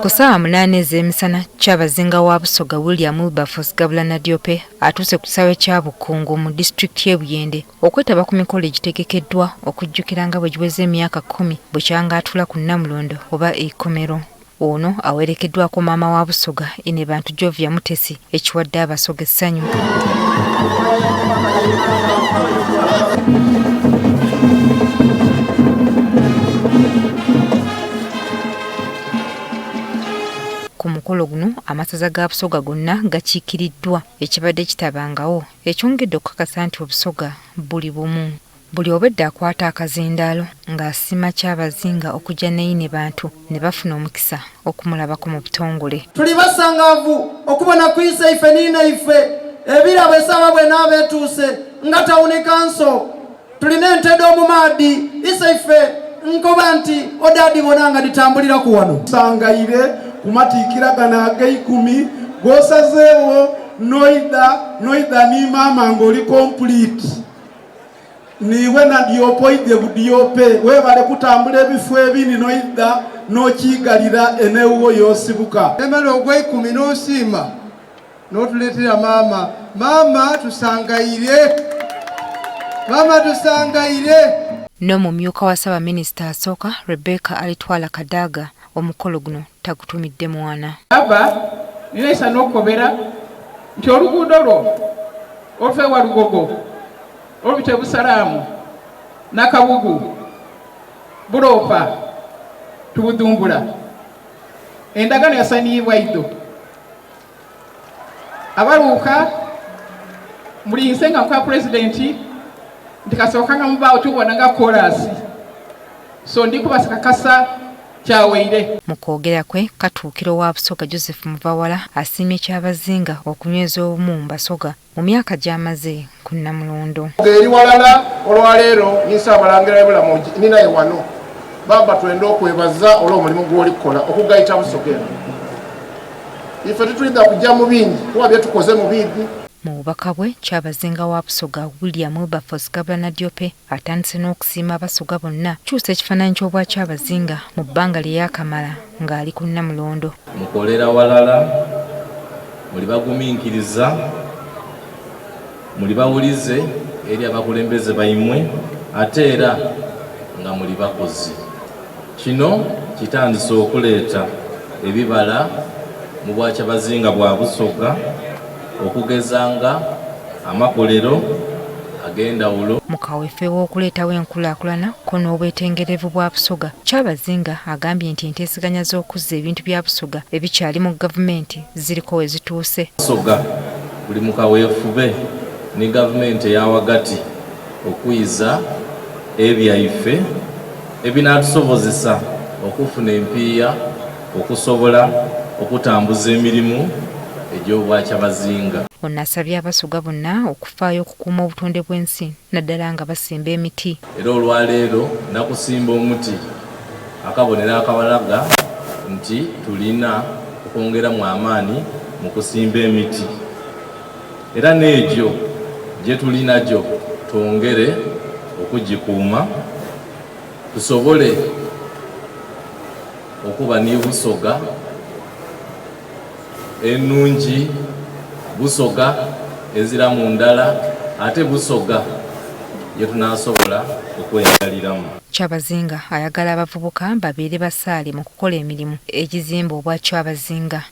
Ku ssaawa 8 ez'emisana Kyabazinga wa Busoga William Wilberforce Gabulana Diope atuuse ku kisaawe kya Bukungu mu disitulikiti y'e Buyende okwetaba ku mikolo egitegekeddwa okujjukira nga bwe giweze emyaka 10 bukyanga atula ku Namulondo oba Eikomero. Ono awerekeddwako maama wa Busoga ine Bantu Jovia Mutesi ekiwadde Abasoga essanyu. Ku mukolo guno amasaza ga Busoga gonna gakiikiriddwa ekibadde kitabangawo ekyongedde okukakasa nti Obusoga buli bumu. Buli obedda akwata akazindaalo ng'asima Kyabazinga okujja ne Bantu ne bafuna omukisa okumulabako mu butongole. Tuli basangaavu okubona ku ise ife niina ife ebirabo esaba bwe n'abeetuuse nga tawuni kanso tulina ente d'omu maadi ise ife nkoba nti odaadi bona nga ditambulira ku wano. Sangayire kumatiikira gano ag'ekumi g'osazeewo noida ni maama ng'oli complete niwe na diopoide budiope webale kutambula ebifo ebindi noida n'okiigalira enewuwo yosibuka emala ogw'ekumi n'osiima n'otuleetera maama tusangayire n'omumyuka wa Ssaabaminisita asooka Rebecca Alitwala Kadaga omukolo guno tagutumidde mwana. Nilesa n'okobera nti oluguudo lwo oluva ewa Lugogo olubita Busalaamu Nakabugu Bulopa Tubudumbula endagano yasanibwa iddo abaluuka mulinse nga kwa pulezidenti nti kasooka nga mubaawo tubona nga kolasi so ndikubasakakasa kyaweire. Mu kwogera kwe Katuukiro wa Busoga Joseph Muvawala asiimye Kyabazinga okunyweza obumu mu Basoga mu myaka gy'amaze ku Namulondo. Eri walala olwaleero Ssaabalangira w'ebulamu ninaye wano baba twenda okwebaza olw'omulimu gw'olikola okugayita Busoga. Ife tetulina kujja mu bingi kuba bye tukoze mu bingi. Mu bubaka bwe Kyabazinga wa Busoga William Wilberforce Gabulana Diope atandise n'okusiima Abasoga bonna kyusa ekifaananyi ky'obwa Kyabazinga mu bbanga lye yakamala ng'ali ku Namulondo. Mukolera walala muli bagumiikiriza muli bawulize eri abakulembeze baimwe ate era nga muli bakozi. Kino kitandise okuleeta ebibala mu bwa Kyabazinga bwa Busoga okugezanga amakolero ag'endawulo. Mu kaweefube w'okuleetawo enkulaakulana ko n'obwetengerevu bwa Busoga Kyabazinga agambye nti enteeseganya z'okuzza ebintu bya Busoga ebikyali mu gavumenti ziriko we zituuse. Busoga buli mu kaweefube ne gavumenti eyawagati okuyiza ebyaife ebinaatusobozesa okufuna empiiya okusobola okutambuza emirimu egy'obwa Kyabazinga. Ono asabye Abasoga bonna okufaayo okukuuma obutonde bw'ensi naddala nga basimba emiti. Era olwaleero nakusimba omuti akabonera akabalaga nti tulina okwongeramu amaanyi mu kusimba emiti. Era n'egyo gye tulina gyo twongere okugikuuma tusobole okuba ne Busoga ennungi, Busoga ezira mu ndala ate Busoga gye tunaasobola okwengaliramu. Kyabazinga ayagala abavubuka babeere basaale mu kukola emirimu egizimba obwa Kyabazinga.